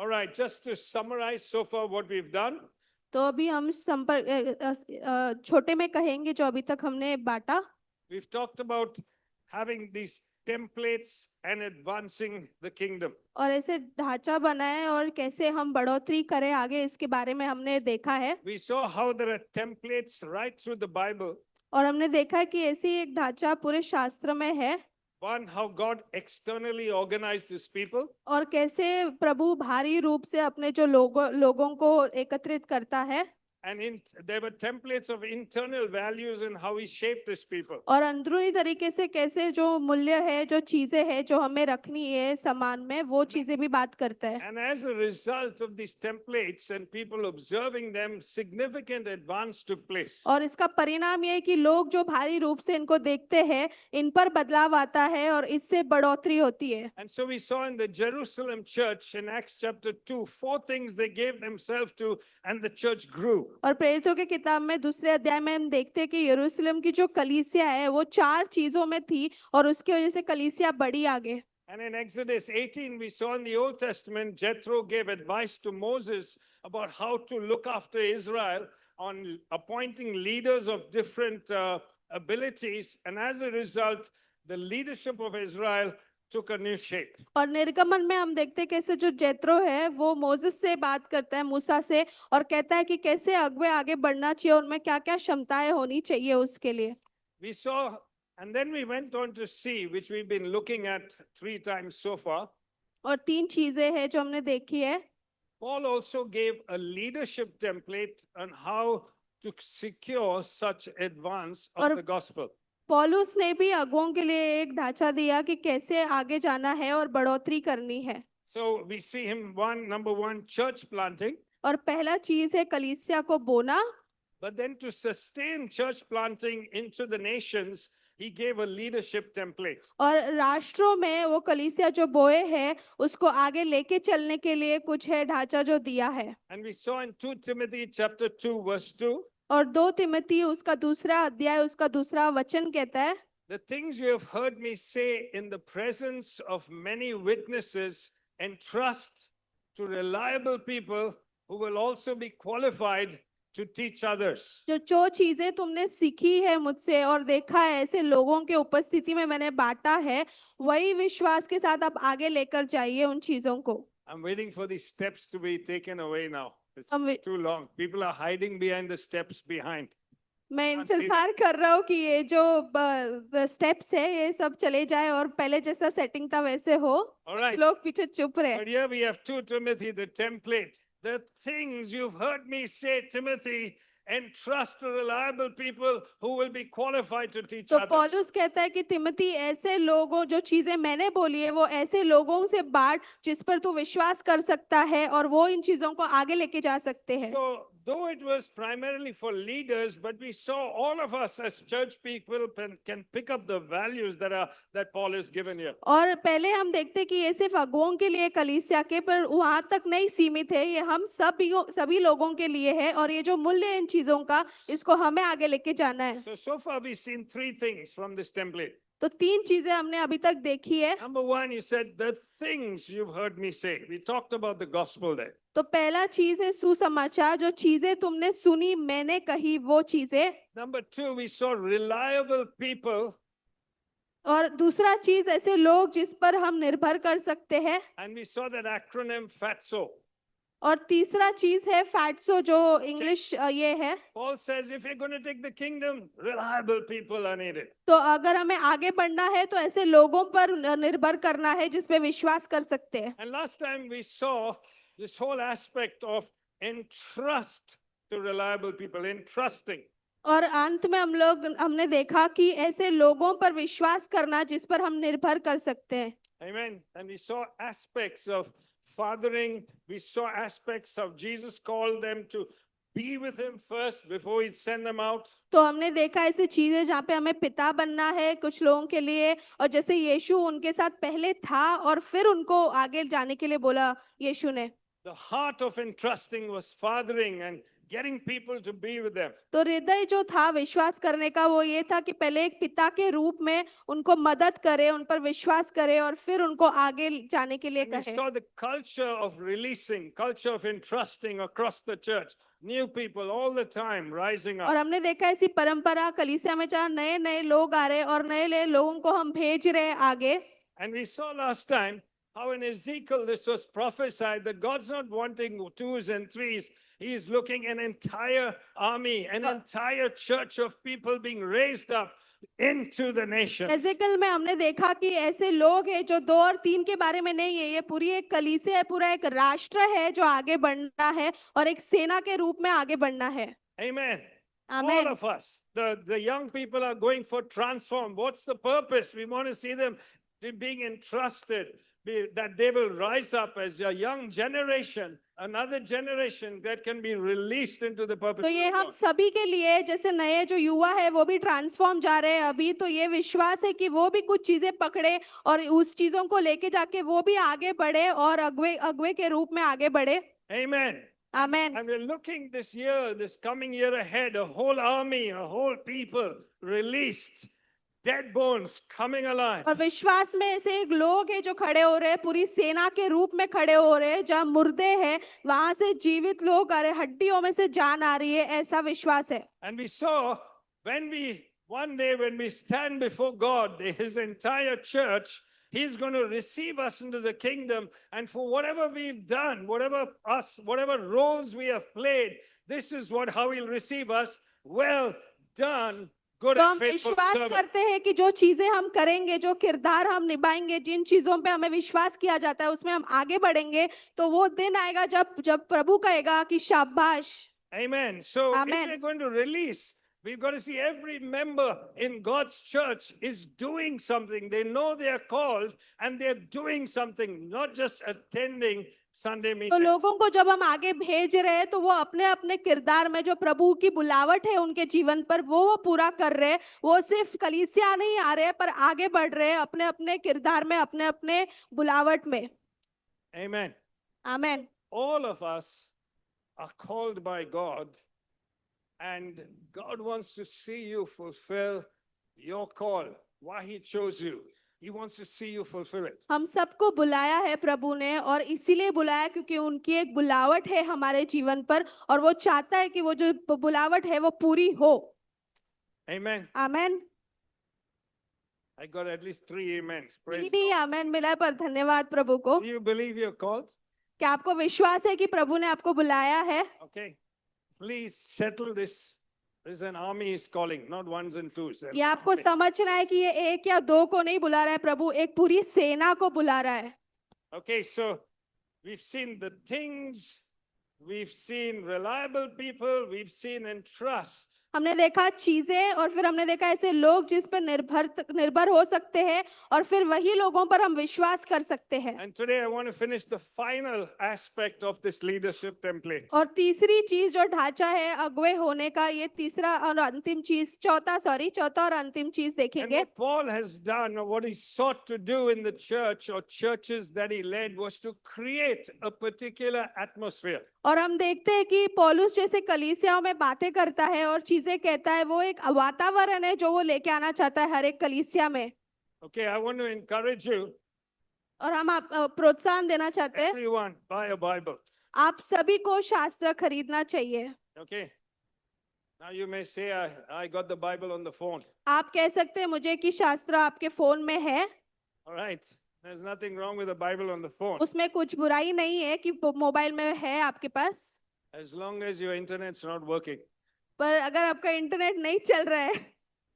All right, just to summarize so far what we've done, तो अभी हम छोटे में कहेंगे जो अभी तक हमने बांटा। we've talked about having these templates and advancing the kingdom. और ऐसे ढांचा बनाए और कैसे हम बढ़ोतरी करें आगे, इसके बारे में हमने देखा है। We saw how there are templates right through the Bible. और हमने देखा है कि ऐसी एक ढांचा पूरे शास्त्र में है। One, how God externally organized his people. और कैसे प्रभु भारी रूप से अपने जो लोगों को एकत्रित करता है। And there were templates of internal values and how he shaped his people. और अंदरूनी तरीके से कैसे जो मूल्य है, जो चीजें हैं जो हमें रखनी है समाज में, वो चीजें भी बात करता है। And as a result of these templates and people observing them, significant advance took place. और इसका परिणाम ये है कि लोग जो भारी रूप से इनको देखते हैं, इन पर बदलाव आता है और इससे बढ़ोतरी होती है। And so we saw in the Jerusalem church in Acts chapter 2, 4 things they gave themselves to, and the church grew. और प्रेरितों की किताब में दूसरे अध्याय में हम देखते हैं कि यरूशलेम की जो कलीसिया है वो 4 चीजों में थी और उसकी वजह से कलीसिया बढ़ी आगे। And in Exodus 18, we saw in the Old Testament, Jethro gave advice to Moses about how to look after Israel on appointing leaders of different abilities. And as a result, the leadership of Israel took a new shape. और निर्गमन में हम देखते हैं कैसे जो जेत्रो है वो मोसेस से बात करता है, मूसा से, और कहता है कि कैसे अगुवे आगे बढ़ना चाहिए, उनमें क्या क्या क्षमताएं होनी चाहिए उसके लिए। We saw, and then we went on to see, which we've been looking at 3 times so far. और 3 चीजें हैं जो हमने देखी है। Paul also gave a leadership template on how to secure such advance of the gospel. पौलुस ने भी अगुओं के लिए एक ढांचा दिया कि कैसे आगे जाना है और बढ़ोतरी करनी है। So we see him number one, church planting. और पहला चीज है कलीसिया को बोना। But then to sustain church planting into the nations, he gave a leadership template. और राष्ट्रों में वो कलीसिया जो बोए है उसको आगे लेके चलने के लिए कुछ है ढांचा जो दिया है। And we saw in 2 Timothy chapter 2 verse 2. और 2 तिमोथी उसका दूसरा अध्याय उसका दूसरा वचन कहता है, The things you have heard me say in the presence of many witnesses, entrust to reliable people who will also be qualified to teach others. जो चीजें तुमने सीखी है मुझसे और देखा है ऐसे लोगों के उपस्थिति में मैंने बांटा है, वही विश्वास के साथ आप आगे लेकर जाइए उन चीजों को। I'm waiting for these steps to be taken away now. It's हम- too long. People are hiding behind the steps behind. मैं इंतजार कर रहा हूँ कि ये जो स्टेप्स है ये सब चले जाए और पहले जैसा सेटिंग था वैसे हो। Alright. लोग पीछे चुप रहे। But here we have 2 Timothy, the template. The things you've heard me say, Timothy, entrust to reliable people who will be qualified to teach तो others. पौलुस कहता है कि तिमोथी ऐसे लोगों, जो चीजें मैंने बोली है वो ऐसे लोगों से बांट जिस पर तू विश्वास कर सकता है और वो इन चीजों को आगे लेके जा सकते हैं। So, though it was primarily for leaders, but we saw all of us as church people can pick up the values that Paul has given here. और पहले हम देखते कि ये सिर्फ अगुओं के लिए कलीसिया के, पर वहां तक नहीं सीमित है, ये हम सभी लोगों के लिए है और ये जो मूल्य है इन चीजों का, इसको हमें आगे लेके जाना है। So far we've seen 3 things from this template. तो 3 चीजें हमने अभी तक देखी है। Number 1, he said, the things you've heard me say. We talked about the gospel there. तो पहला चीज है सुसमाचार, जो चीजें तुमने सुनी मैंने कही वो चीजें। Number 2, we saw reliable people. और दूसरा चीज ऐसे लोग जिस पर हम निर्भर कर सकते हैं। And we saw that acronym FATSO. और तीसरा चीज है फैट्सो, जो इंग्लिश ये है। Paul says if you're going to take the kingdom, reliable people are needed. तो अगर हमें आगे बढ़ना है तो ऐसे लोगों पर निर्भर करना है जिस पे विश्वास कर सकते हैं। And last time we saw this whole aspect of entrust to reliable people, entrusting. और अंत में हमने देखा कि ऐसे लोगों पर विश्वास करना जिस पर हम निर्भर कर सकते हैं। Amen. And we saw aspects of fathering. We saw aspects of Jesus called them to be with him first before he'd send them out. तो हमने देखा ऐसी चीजें जहाँ पे हमें पिता बनना है कुछ लोगों के लिए, और जैसे यीशु उनके साथ पहले था और फिर उनको आगे जाने के लिए बोला यीशु ने। The heart of entrusting was fathering and getting people to be with them. तो हृदय जो था विश्वास करने का वो ये था कि पहले एक पिता के रूप में उनको मदद करे, उन पर विश्वास करे और फिर उनको आगे जाने के लिए And we कहे। saw the culture of releasing, culture of entrusting across the church. New people all the time rising और up. हमने देखा ऐसी परंपरा कलीसिया में जहाँ नए नए लोग आ रहे और नए नए लोगों को हम भेज रहे हैं आगे। And we saw last time how in Ezekiel this was prophesied that God's not wanting twos and threes. He is looking an entire army, an entire church of people being raised up into the nations. एजेकल में हमने देखा कि ऐसे लोग हैं जो 2 और 3 के बारे में नहीं है, ये पूरी एक कलीसिया है, पूरा एक राष्ट्र है जो आगे बढ़ना है और एक सेना के रूप में आगे बढ़ना है। Amen. All Amen. of us, the young people are going for transform. What's the purpose? We want to see them being entrusted, that they will rise up as a young generation, another generation that can be released into the purpose तो ये of हम God. सभी के लिए, जैसे नए जो युवा है वो भी ट्रांसफॉर्म जा रहे हैं अभी, तो ये विश्वास है कि वो भी कुछ चीजें पकड़े और उस चीजों को लेके जाके वो भी आगे बढ़े और अगुवे अगुवे के रूप में आगे बढ़े। Amen. Amen. And we're looking this year, this coming year ahead, a whole army, a whole people released, dead bones coming alive. और विश्वास में ऐसे एक लोग हैं जो खड़े हो रहे हैं, पूरी सेना के रूप में खड़े हो रहे हैं, जहाँ मुर्दे हैं वहां से जीवित लोग आ रहे, हड्डियों में से जान आ रही है, ऐसा विश्वास है। And we saw one day when we stand before God, his entire church, he's going to receive us into the kingdom. And for whatever we've done, whatever roles we have played, this is how he'll receive us. Well done, good तो and हम faithful विश्वास servant. करते हैं कि जो चीजें हम करेंगे, जो किरदार हम निभाएंगे, जिन चीजों पे हमें विश्वास किया जाता है उसमें हम आगे बढ़ेंगे, तो वो दिन आएगा जब प्रभु कहेगा कि शाबाश। Amen. So Amen. if we're going to release, we've got to see every member in God's church is doing something. They know they are called and they're doing something, not just attending Sunday तो meetings. लोगों को जब हम आगे भेज रहे हैं तो वो अपने अपने किरदार में जो प्रभु की बुलावट है उनके जीवन पर वो पूरा कर रहे हैं। वो सिर्फ कलीसिया नहीं आ रहे हैं पर आगे बढ़ रहे हैं अपने अपने किरदार में, अपने अपने बुलावट में। Amen. Amen. All of us are called by God, and God wants to see you fulfill your call, why he chose you. He wants to see you fulfill it. हम सबको बुलाया है प्रभु ने, और इसीलिए बुलाया क्योंकि उनकी एक बुलावट है हमारे जीवन पर और वो चाहता है कि वो जो बुलावट है वो पूरी हो। Amen. Amen. I got at least 3 amens. Praise भी आमेन मिला है, पर धन्यवाद प्रभु को। God. Do you believe you're called? क्या आपको विश्वास है कि प्रभु ने आपको बुलाया है? Okay. Please settle this. There's an army is calling, not ones and twos. ये आपको समझना है कि ये 1 या 2 को नहीं बुला रहा है प्रभु, एक पूरी सेना को बुला रहा है। Okay, so we've seen the things, we've seen reliable people, we've seen entrust. हमने देखा चीजें और फिर हमने देखा ऐसे लोग जिस पर निर्भर हो सकते हैं और फिर वही लोगों पर हम विश्वास कर सकते हैं। And today I want to finish the final aspect of this leadership template. और तीसरी चीज जो ढांचा है अगुवे होने का, ये तीसरा और अंतिम चीज, चौथा और अंतिम चीज And देखेंगे। what Paul has done, or what he sought to do in the church or churches that he led, was to create a particular atmosphere. और हम देखते हैं कि पौलुस जैसे कलीसियाओं में बातें करता है और चीजें कहता है, वो एक वातावरण है जो वो लेके आना चाहता है हर एक कलीसिया में। Okay, I want to encourage you, और हम आप प्रोत्साहन देना चाहते हैं, everyone, buy a Bible. आप सभी को शास्त्र खरीदना चाहिए। Okay. Now you may say, I got the Bible on the phone. आप कह सकते हैं मुझे कि शास्त्र आपके फोन में है। All right. There's nothing wrong with the Bible on the phone. उसमें कुछ बुराई नहीं है कि मोबाइल में है आपके पास, As long as your internet's not working, पर अगर आपका इंटरनेट नहीं चल रहा है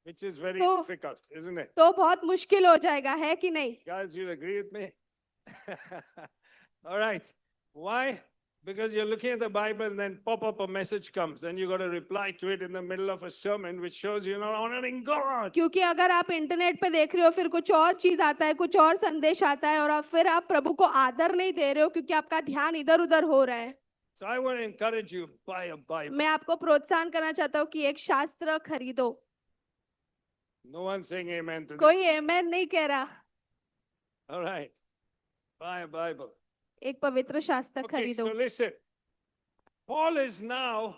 which is very तो- difficult, isn't it? तो बहुत मुश्किल हो जाएगा, है कि नहीं? Guys, you agree with me? All right. Why? Because you're looking at the Bible and then pop up a message comes and you got to reply to it in the middle of a sermon, which shows you're not honoring God. क्योंकि अगर आप internet पे देख रहे हो फिर कुछ और चीज आता है, कुछ और संदेश आता है और फिर आप प्रभु को आदर नहीं दे रहे हो क्योंकि आपका ध्यान इधर उधर हो रहा है। So I want to encourage you, buy a Bible. मैं आपको प्रोत्साहन करना चाहता हूँ कि एक शास्त्र खरीदो। No one's saying amen to this. कोई आमेन नहीं कह रहा। All right. Buy a Bible. एक पवित्र शास्त्र Okay, so खरीदो। listen. Paul is now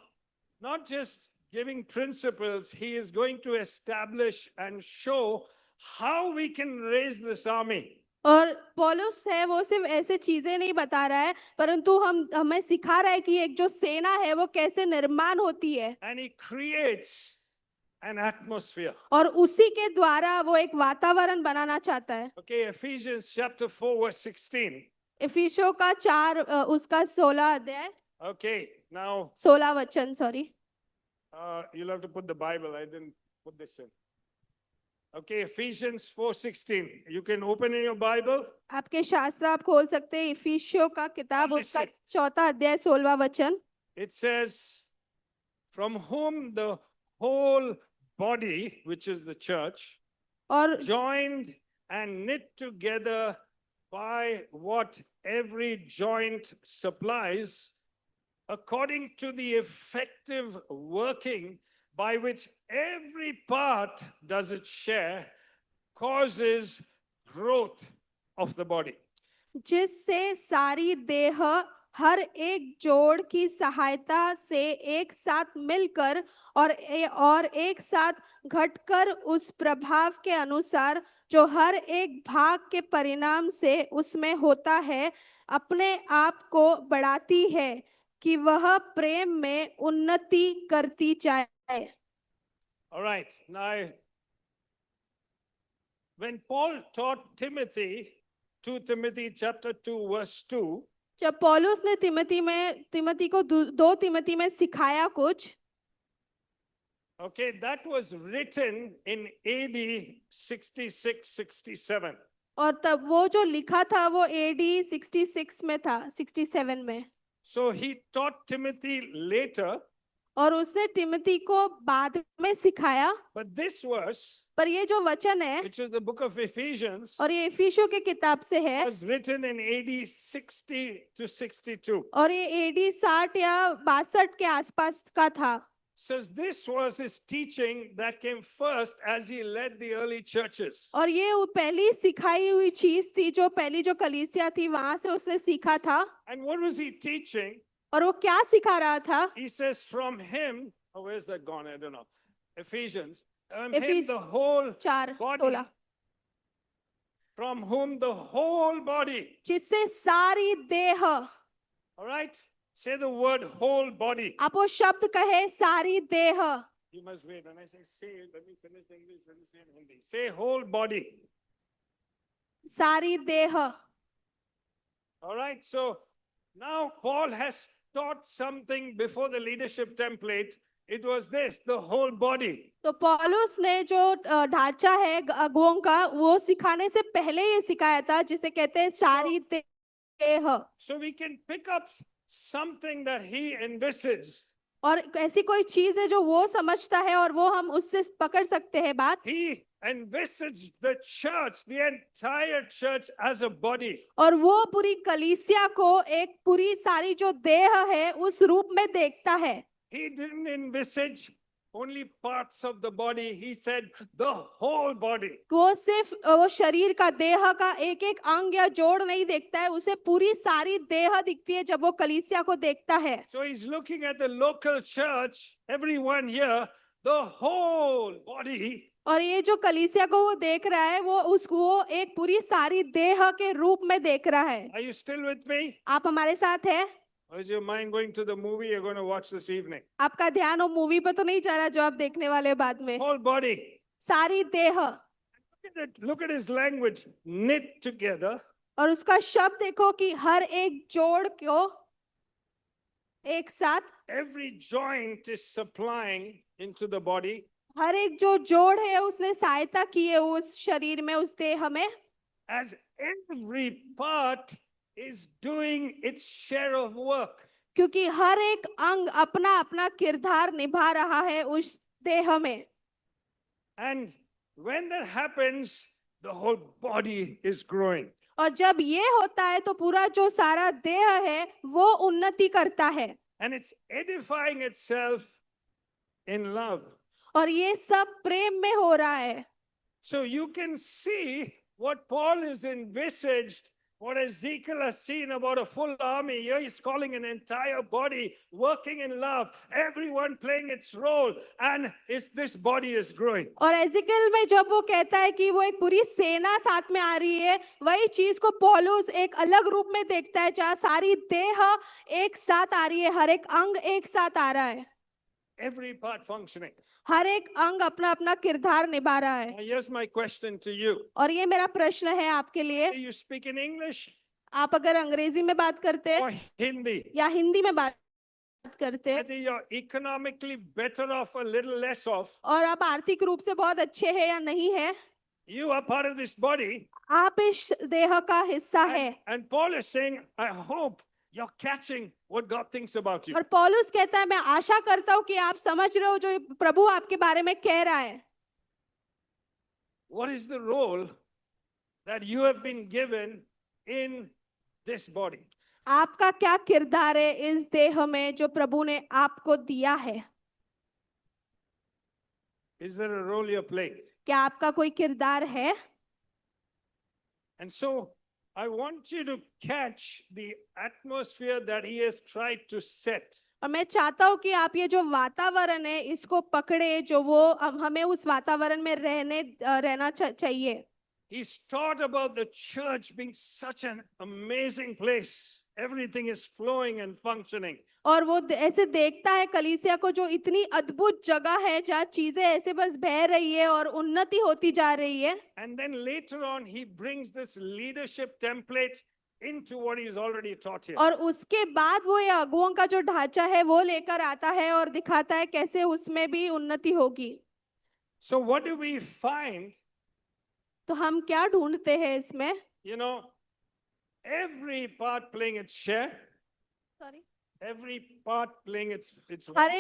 not just giving principles, he is going to establish and show how we can raise this army. और पौलुस है वो सिर्फ ऐसे चीजें नहीं बता रहा है, परंतु हमें सिखा रहा है कि एक जो सेना है वो कैसे निर्माण होती है, And he creates an atmosphere. और उसी के द्वारा वो एक वातावरण बनाना चाहता है. Okay, Ephesians chapter 4, verse 16. इफिसियों का 4 उसका 16 अध्याय, Okay, now 16 वचन, sorry. you'll have to put the Bible. I didn't put this in. Okay, Ephesians 4:16. You can open in your Bible. आपके शास्त्र आप खोल सकते हैं, इफिसियों का किताब उसका Listen. 4 अध्याय 16 वचन. It says, from whom the whole body, which is the church, और joined and knit together by what every joint supplies, according to the effective working by which every part does its share, causes growth of the body. जिससे सारी देह हर एक जोड़ की सहायता से एक साथ मिलकर और एक साथ घटकर उस प्रभाव के अनुसार जो हर एक भाग के परिणाम से उसमें होता है, अपने आप को बढ़ाती है कि वह प्रेम में उन्नति करती जाए. All right, now, when Paul taught Timothy, 2 Timothy chapter 2, verse 2, जब पौलुस ने तिमोथी को 2 तिमोथी में सिखाया कुछ, okay, that was written in AD 66-67. और तब वो जो लिखा था वो AD 66 में था, 67 में. So he taught Timothy later, और उसने तिमोथी को बाद में सिखाया. but this verse, पर ये जो वचन है, which is the book of Ephesians, और ये इफिसियों के किताब से है, was written in AD 60-62. और ये AD 60 या 62 के आसपास का था. Says this was his teaching that came first as he led the early churches. और ये वो पहली सिखाई हुई चीज थी जो पहली जो कलीसिया थी वहां से उसने सीखा था. And what was he teaching? और वो क्या सिखा रहा था? He says from him, oh, where's that gone? I don't know. Ephesians. From him Ephes- the whole 4 body, 16. from whom the whole body. जिससे सारी देह, All right? Say the word whole body. आप वो शब्द कहे सारी देह. You must wait. When I say, let me finish English, let me say in Hindi. Say whole body. सारी देह. All right? So now Paul has taught something before the leadership template. It was this, the whole body. तो पौलुस ने जो ढांचा है अगुओं का वो सिखाने से पहले ये सिखाया था जिसे कहते हैं सारी देह. So we can pick up something that he envisages. और ऐसी कोई चीज है जो वो समझता है और वो हम उससे पकड़ सकते हैं बात. He envisaged the church, the entire church as a body. और वो पूरी कलीसिया को एक पूरी सारी जो देह है उस रूप में देखता है. He didn't envisage only parts of the body. He said the whole body. वो सिर्फ वो शरीर का देह का एक एक अंग या जोड़ नहीं देखता है, उसे पूरी सारी देह दिखती है जब वो कलीसिया को देखता है. So he's looking at the local church, everyone here, the whole body. और ये जो कलीसिया को वो देख रहा है वो उसको एक पूरी सारी देह के रूप में देख रहा है. Are you still with me? आप हमारे साथ हैं? Or is your mind going to the movie you're going to watch this evening? आपका ध्यान वो मूवी पे तो नहीं जा रहा जो आप देखने वाले बाद में. Whole body. सारी देह. Look at his language. Knit together. और उसका शब्द देखो कि हर एक जोड़ को एक साथ, Every joint is supplying into the body. हर एक जो जोड़ है उसने सहायता की है उस शरीर में, उस देह में. As every part is doing its share of work. क्योंकि हर एक अंग अपना अपना किरदार निभा रहा है उस देह में. And when that happens, the whole body is growing. और जब ये होता है तो पूरा जो सारा देह है वो उन्नति करता है. And it's edifying itself in love. और ये सब प्रेम में हो रहा है. So you can see what Paul is envisaged What Ezekiel has seen about a full army, here he's calling an entire body working in love, everyone playing its role, and this body is growing. और एजिकल में जब वो कहता है कि वो एक पूरी सेना साथ में आ रही है, वही चीज को पौलुस एक अलग रूप में देखता है, जहाँ सारी देह एक साथ आ रही है, हर एक अंग एक साथ आ रहा है, Every part functioning. हर एक अंग अपना अपना किरदार निभा रहा है। Now, here's my question to you. और ये मेरा प्रश्न है आपके लिए, Do you speak in English आप अगर अंग्रेजी में बात करते हैं or Hindi? या हिंदी में बात करते हैं, Whether you're economically better off or a little less off, और आप आर्थिक रूप से बहुत अच्छे हैं या नहीं है, you are part of this body. आप इस देह का हिस्सा है। And Paul is saying, I hope you're catching what God thinks about you. और पौलुस कहता है, मैं आशा करता हूँ कि आप समझ रहे हो जो प्रभु आपके बारे में कह रहा है। What is the role that you have been given in this body? आपका क्या किरदार है इस देह में जो प्रभु ने आपको दिया है? Is there a role you're playing? क्या आपका कोई किरदार है? And so I want you to catch the atmosphere that he has tried to set. और मैं चाहता हूँ कि आप ये जो वातावरण है इसको पकड़े, जो वो हमें उस वातावरण में रहना चाहिए। He's taught about the church being such an amazing place. Everything is flowing and functioning. और वो ऐसे देखता है कलीसिया को जो इतनी अद्भुत जगह है जहाँ चीजें ऐसे बस बह रही है और उन्नति होती जा रही है। And then later on he brings this leadership template into what he's already taught here. और उसके बाद वो ये अगुओं का जो ढांचा है वो लेकर आता है और दिखाता है कैसे उसमें भी उन्नति होगी। So what do we find? तो हम क्या ढूंढते हैं इसमें? You know, every part playing its share. Sorry? Every part playing its हर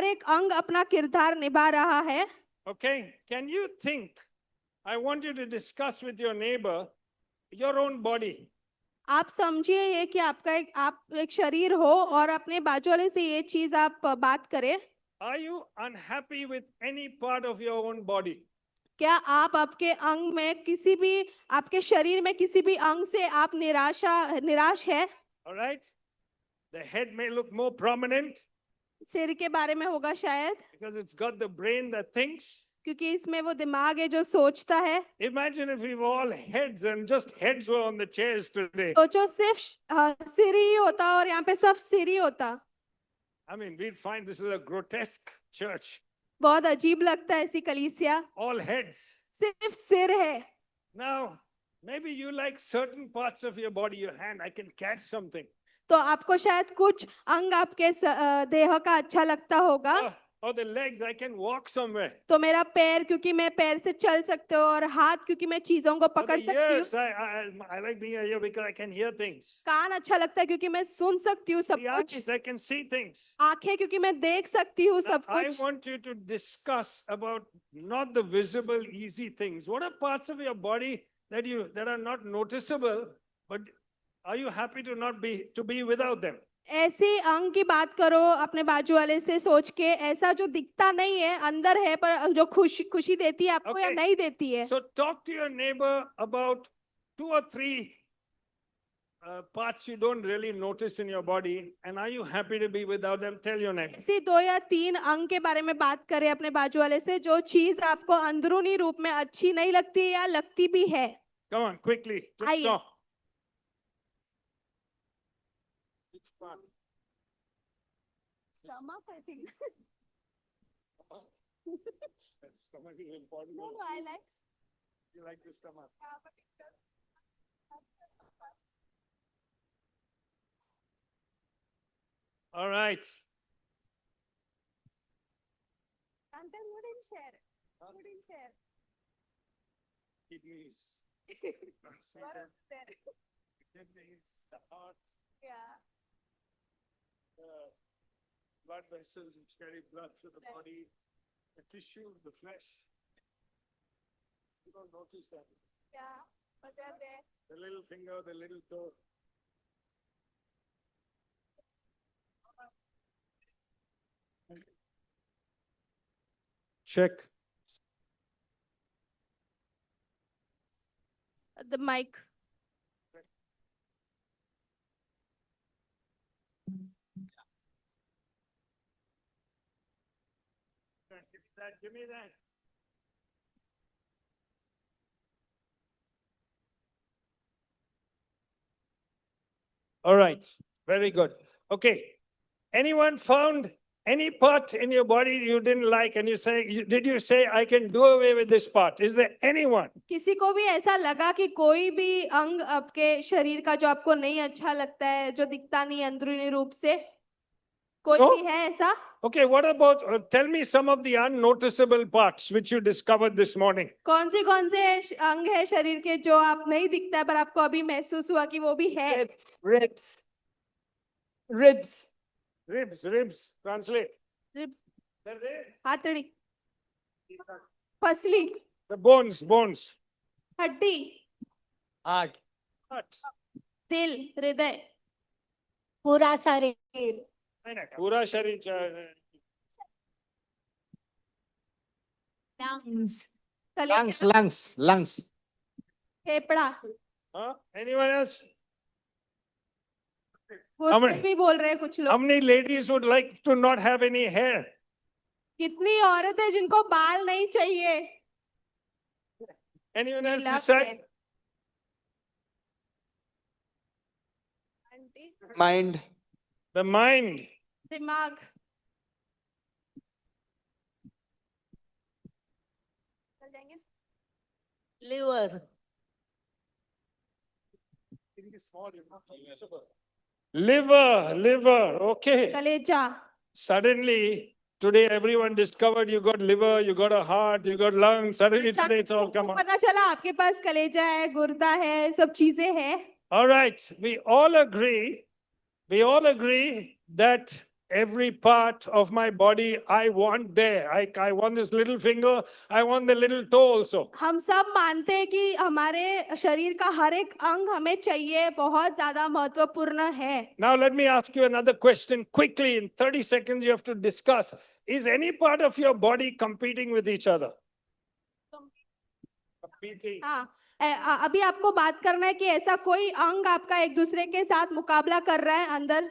एक अंग अपना किरदार निभा रहा है। Okay, can you think? I want you to discuss with your neighbor your own body. आप समझिए ये कि आप एक शरीर हो और अपने बाजू वाले से ये चीज आप बात करें। Are you unhappy with any part of your own body? क्या आप आपके अंग में किसी भी, आपके शरीर में किसी भी अंग से आप निराश है? All right. The head may look more prominent सिर के बारे में होगा शायद, because it's got the brain that thinks. क्योंकि इसमें वो दिमाग है जो सोचता है। Imagine if we were all heads and just heads were on the chairs today. सोचो सिर्फ सिर ही होता और यहाँ पे सब सिर ही होता। I mean, we'd find this is a grotesque church. बहुत अजीब लगता है ऐसी कलीसिया, All heads. सिर्फ सिर है। Now, maybe you like certain parts of your body, your hand, I can catch something. तो आपको शायद कुछ अंग आपके देह का अच्छा लगता होगा। Or the legs, I can walk somewhere. तो मेरा पैर, क्योंकि मैं पैर से चल सकते हो, और हाथ क्योंकि मैं चीजों को Or पकड़ the सकती ears, हूँ। I like being here because I can hear things. कान अच्छा लगता है क्योंकि मैं सुन सकती हूँ सब The कुछ। eyes, I can see things. आंखें क्योंकि मैं देख सकती हूँ सब I कुछ। want you to discuss about not the visible, easy things. What are parts of your body that are not noticeable, but are you happy to be without them? ऐसी अंग की बात करो अपने बाजू वाले से सोच के, ऐसा जो दिखता नहीं है, अंदर है पर जो खुशी देती है आपको या नहीं देती है। So talk to your neighbor about 2 or 3 parts you don't really notice in your body, and are you happy to be without them? Tell your neighbor. ऐसी 2 या 3 अंग के बारे में बात करें अपने बाजू वाले से, जो चीज आपको अंदरूनी रूप में अच्छी नहीं लगती या लगती भी है। Come on, quickly. Just आइए। talk. Which part? Stomach, I think. Stomach is important. No, I like. You like the stomach? All right. Until you didn't share. You didn't share. Kidneys. What else there? Kidneys, the heart, Yeah. the blood vessels which carry blood through the body, the tissue, the flesh. You don't notice that. Yeah. But they're there. The little finger, the little toe. Check. The mic. Give me that. All right, very good. Okay, anyone found any part in your body you didn't like and did you say, I can do away with this part? Is there anyone? किसी को भी ऐसा लगा कि कोई भी अंग आपके शरीर का जो आपको नहीं अच्छा लगता है, जो दिखता नहीं अंदरूनी रूप से, कोई No? भी है ऐसा? Okay, what about, tell me some of the unnoticeable parts which you discovered this morning. कौन से अंग है शरीर के जो आप नहीं दिखता है पर आपको अभी महसूस हुआ कि वो भी है? Ribs. Ribs. Ribs, translate. Ribs, The ribs. हाथड़ी, पसली, The bones. हड्डी, Heart. Heart. दिल, हृदय, पूरा शरीर. पूरा शरीर. Lungs. कलेजा, Lungs. फेफड़ा, Huh? Anyone else? गुर्दे भी बोल रहे हैं कुछ How लोग. many ladies would like to not have any hair? कितनी औरत है जिनको बाल नहीं चाहिए? Anyone else Love decide? है. Aunty, Mind. The mind. दिमाग, चल जाएंगे. Liver. Liver. Okay. कलेजा, Suddenly, today everyone discovered you got liver, you got a heart, you got lungs. Suddenly अच्छा, today it's all come out. पता चला आपके पास कलेजा है, गुर्दा है, सब चीजें हैं. All right. We all agree that every part of my body I want there. I want this little finger, I want the little toe also. हम सब मानते हैं कि हमारे शरीर का हर एक अंग हमें चाहिए, बहुत ज्यादा महत्वपूर्ण है. Now let me ask you another question quickly. In 30 seconds, you have to discuss. Is any part of your body competing with each other? Competing. हाँ, अभी आपको बात करना है कि ऐसा कोई अंग आपका एक दूसरे के साथ मुकाबला कर रहा है अंदर.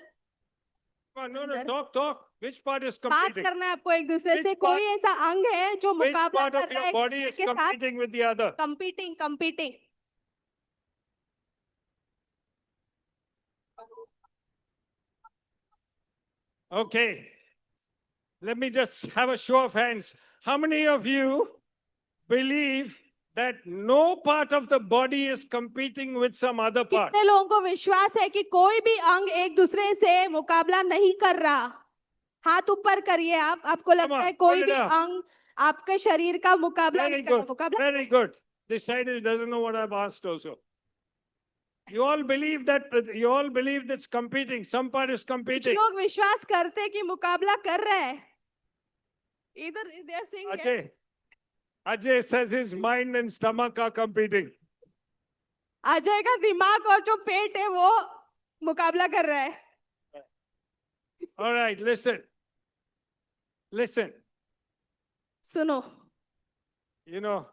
No, talk. Which part is बात competing? करना है आपको एक दूसरे Which से. part- कोई ऐसा अंग है जो Which मुकाबला part कर of रहा है your एक body दूसरे is के साथ. competing with the other? competing. Okay. Let me just have a show of hands. How many of you believe that no part of the body is competing with some other part? कितने लोगों को विश्वास है कि कोई भी अंग एक दूसरे से मुकाबला नहीं कर रहा? हाथ ऊपर करिए आप. आपको लगता on, है कोई put it भी up. अंग आपके शरीर का मुकाबला Very नहीं कर रहा? good. मुकाबला. Very good. This side doesn't know what I've asked also. You all believe that's competing. Some part is कुछ competing. लोग विश्वास करते हैं कि मुकाबला कर रहा है. इधर they are saying yes. Ajay says his mind and stomach are competing. Ajay का दिमाग और जो पेट है वो मुकाबला कर रहा है. All right, listen. सुनो, You know,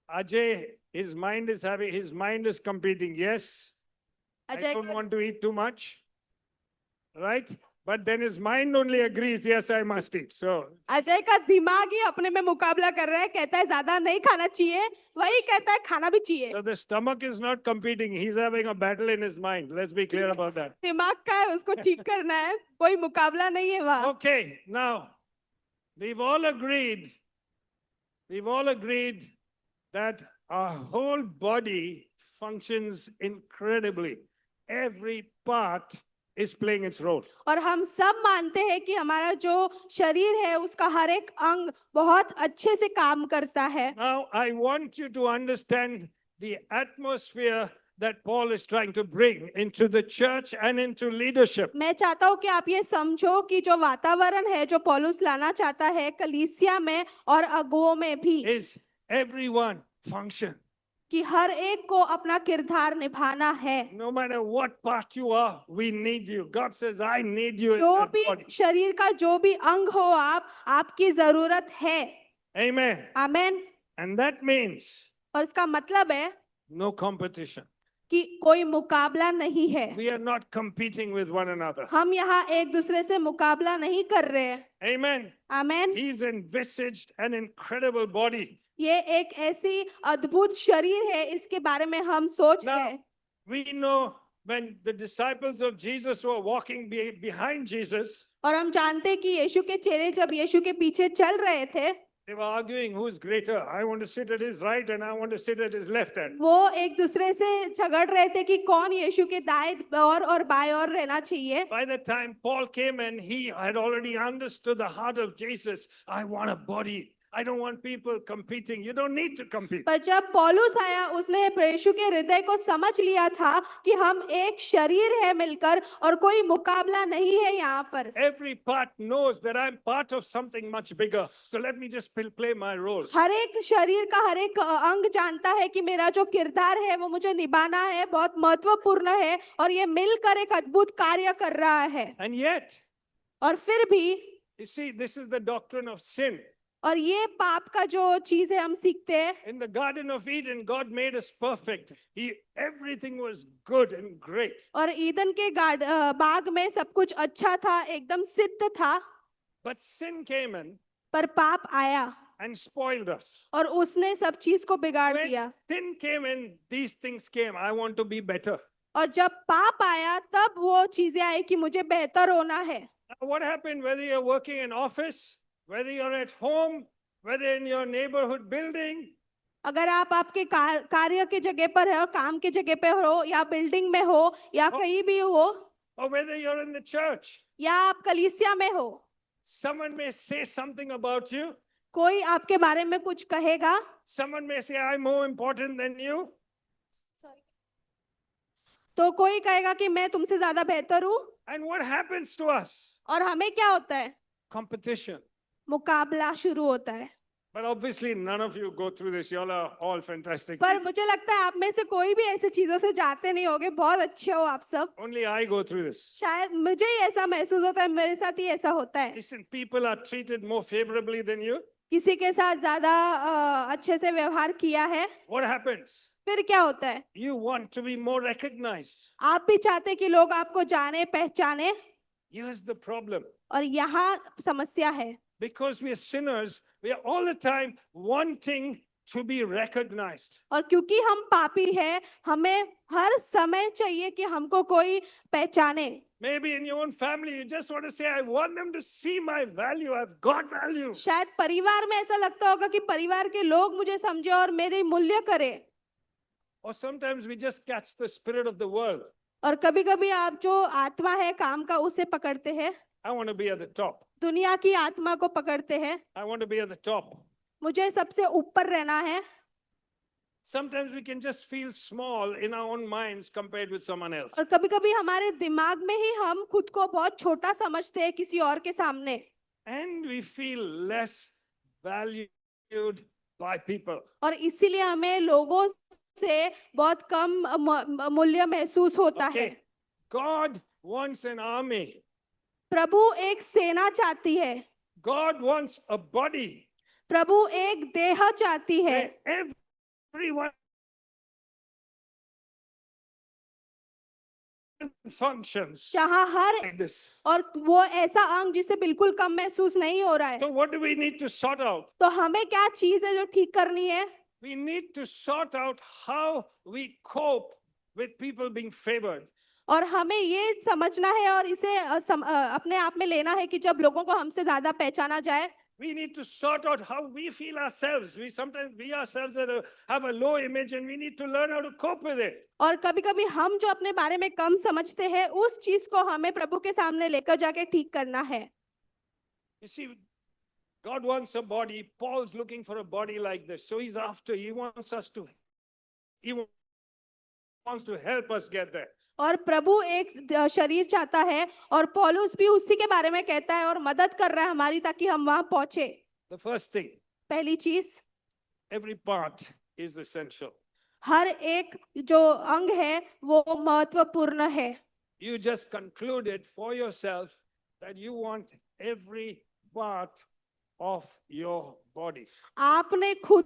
Ajay, his mind is competing. Yes, I Ajay don't का want to eat too much. Right? But then his mind only agrees, yes, I must eat. So, Ajay का दिमाग ही अपने में मुकाबला कर रहा है. कहता है ज्यादा नहीं खाना चाहिए, वही कहता है खाना भी चाहिए. so the stomach is not competing. He's having a battle in his mind. Let's be clear about that. दिमाग का है, उसको ठीक करना है, कोई मुकाबला नहीं है वहाँ. Okay, now, we've all agreed that our whole body functions incredibly. Every part is playing its role. और हम सब मानते हैं कि हमारा जो शरीर है उसका हर एक अंग बहुत अच्छे से काम करता है. Now, I want you to understand the atmosphere that Paul is trying to bring into the church and into leadership. मैं चाहता हूँ कि आप ये समझो कि जो वातावरण है जो पौलुस लाना चाहता है कलीसिया में और अगुओं में भी, Is everyone function. कि हर एक को अपना किरदार निभाना है. No matter what part you are, we need you. God says, I need you in जो that भी body. शरीर का जो भी अंग हो आपकी जरूरत है. Amen. Amen. And that means और इसका मतलब है no competition. कि कोई मुकाबला नहीं है। We are not competing with one another. हम यहाँ एक दूसरे से मुकाबला नहीं कर रहे हैं। Amen. Amen. He's envisaged an incredible body. ये एक ऐसी अद्भुत शरीर है, इसके बारे में हम सोच रहे Now, हैं। we know when the disciples of Jesus were walking behind Jesus, और हम जानते हैं कि यीशु के चेले जब यीशु के पीछे चल रहे थे, they were arguing who's greater. I want to sit at his right and I want to sit at his left hand. वो एक दूसरे से झगड़ रहे थे कि कौन यीशु के दाएं और बाएं ओर रहना चाहिए। By the time Paul came in, he had already understood the heart of Jesus. I want a body. I don't want people competing. You don't need to compete. पर जब पौलुस आया, उसने यीशु के हृदय को समझ लिया था कि हम एक शरीर है मिलकर, और कोई मुकाबला नहीं है यहाँ पर। Every part knows that I'm part of something much bigger. So let me just play my role. हर एक शरीर का हर एक अंग जानता है कि मेरा जो किरदार है वो मुझे निभाना है, बहुत महत्वपूर्ण है, और ये मिलकर एक अद्भुत कार्य कर रहा है। And yet, और फिर भी, you see, this is the doctrine of sin. और ये पाप का जो चीज है हम सीखते हैं। In the Garden of Eden, God made us perfect. Everything was good and great. और ईदन के बाग में सब कुछ अच्छा था, एकदम सिद्ध था। But sin came in पर पाप आया and spoiled us. और उसने सब चीज को बिगाड़ When दिया। sin came in, these things came. I want to be better. और जब पाप आया तब वो चीजें आई कि मुझे बेहतर होना है। Now, what happened whether you're working in office, whether you're at home, whether in your neighborhood building, अगर आप आपके कार्य के जगह पर है और काम के जगह पे हो, या बिल्डिंग में हो, या कहीं भी हो, or whether you're in the church, या आप कलीसिया में हो, someone may say something about you. कोई आपके बारे में कुछ कहेगा। Someone may say, I'm more important than you. तो कोई कहेगा कि मैं तुमसे ज्यादा बेहतर हूँ। And what happens to us? और हमें क्या होता है? Competition. मुकाबला शुरू होता है। But obviously none of you go through this. You all are all fantastic. पर मुझे लगता है आप में से कोई भी ऐसी चीजों से जाते नहीं होगे, बहुत अच्छे हो आप सब। Only I go through this. शायद मुझे ही ऐसा महसूस होता है, मेरे साथ ही ऐसा होता है। Listen, people are treated more favorably than you. किसी के साथ ज्यादा अच्छे से व्यवहार किया है, What happens? फिर क्या होता है? You want to be more recognized. आप भी चाहते कि लोग आपको जाने पहचाने। Here's the problem. और यहाँ समस्या है, Because we are sinners, we are all the time wanting to be recognized. और क्योंकि हम पापी हैं, हमें हर समय चाहिए कि हमको कोई पहचाने। Maybe in your own family, you just want to say, I want them to see my value. I've got value. शायद परिवार में ऐसा लगता होगा कि परिवार के लोग मुझे समझे और मेरे मूल्य करे। Or sometimes we just catch the spirit of the world. और कभी-कभी आप जो आत्मा है काम का, उसे पकड़ते हैं। I want to be at the top. दुनिया की आत्मा को पकड़ते हैं। I want to be at the top. मुझे सबसे ऊपर रहना है। Sometimes we can just feel small in our own minds compared with someone else. और कभी-कभी हमारे दिमाग में ही हम खुद को बहुत छोटा समझते हैं किसी और के सामने। And we feel less valued by people. और इसीलिए हमें लोगों से बहुत कम मूल्य महसूस होता है। Okay. God wants an army. प्रभु एक सेना चाहती है। God wants a body. प्रभु एक देह चाहती है। Where everyone functions जहाँ हर like this. और वो ऐसा अंग जिसे बिल्कुल कम महसूस नहीं हो रहा है। So what do we need to sort out? तो हमें क्या चीज है जो ठीक करनी है? We need to sort out how we cope with people being favored. और हमें ये समझना है और इसे अपने आप में लेना है कि जब लोगों को हमसे ज्यादा पहचाना जाए, We need to sort out how we feel ourselves. We ourselves have a low image and we need to learn how to cope with it. और कभी-कभी हम जो अपने बारे में कम समझते हैं, उस चीज को हमें प्रभु के सामने लेकर जाके ठीक करना है। You see, God wants a body. Paul's looking for a body like this. So he wants to help us get there. और प्रभु एक शरीर चाहता है, और पौलुस भी उसी के बारे में कहता है और मदद कर रहा है हमारी, ताकि हम वहां पहुंचे। The first thing, पहली चीज, every part is essential. हर एक जो अंग है वो महत्वपूर्ण है। You just concluded for yourself that you want every part of your body. आपने खुद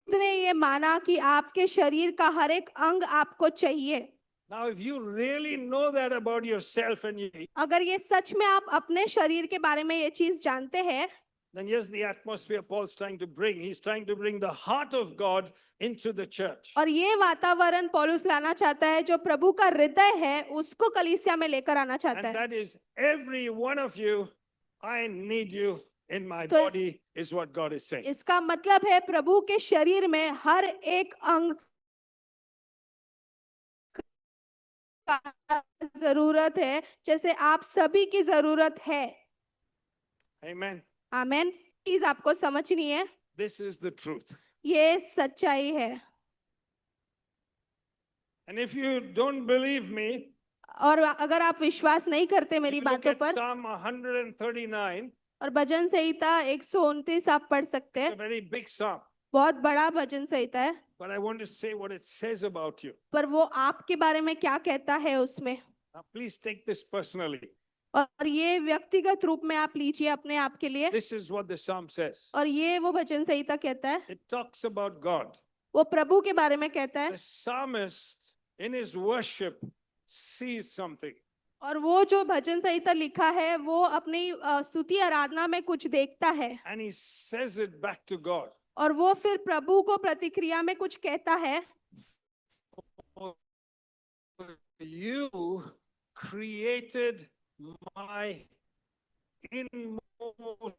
ने ये माना कि आपके शरीर का हर एक अंग आपको चाहिए। Now, if you really know that about yourself and you, अगर ये सच में आप अपने शरीर के बारे में ये चीज जानते हैं, then here's the atmosphere Paul's trying to bring. He's trying to bring the heart of God into the church. और ये वातावरण पौलुस लाना चाहता है, जो प्रभु का हृदय है उसको कलीसिया में लेकर आना चाहता And है। that is every one of you, I need you in my तो body, is what God is saying. इसका मतलब है प्रभु के शरीर में हर एक अंग का जरूरत है, जैसे आप सभी की जरूरत है। Amen. आमेन। चीज आपको समझनी है, This is the truth. ये सच्चाई है। And if you don't believe me, और अगर आप विश्वास नहीं करते मेरी you look बातों at पर, Psalm 139, और भजन संहिता 129 आप पढ़ सकते it's a हैं। very big psalm. बहुत बड़ा भजन संहिता है, But I want to say what it says about you. पर वो आपके बारे में क्या कहता है उसमें। Now, please take this personally. और ये व्यक्तिगत रूप में आप लीजिए अपने आप के लिए। This is what the psalm says. और ये वो भजन संहिता कहता है, It talks about God. वो प्रभु के बारे में कहता है। The psalmist in his worship sees something. और वो जो भजन संहिता लिखा है वो अपनी स्तुति आराधना में कुछ देखता है, And he says it back to God. और वो फिर प्रभु को प्रतिक्रिया में कुछ कहता है। You created my inmost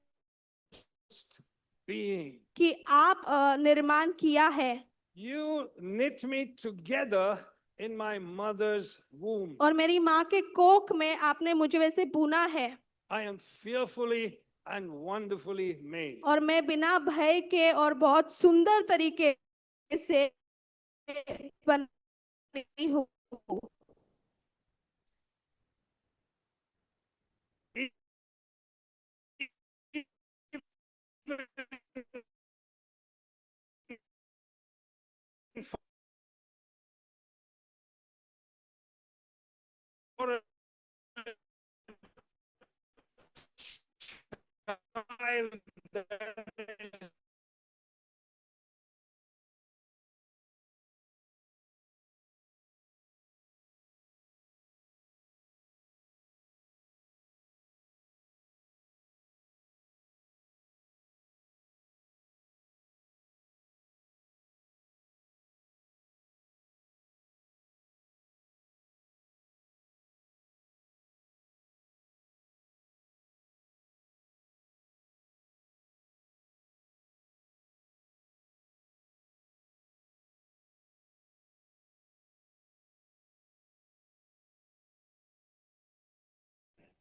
being. कि आप निर्माण किया है, You knit me together in my mother's womb. और मेरी माँ के कोख में आपने मुझे वैसे बुना है, I am fearfully and wonderfully made. और मैं बिना भय के और बहुत सुंदर तरीके से बनी हूँ। For a child that is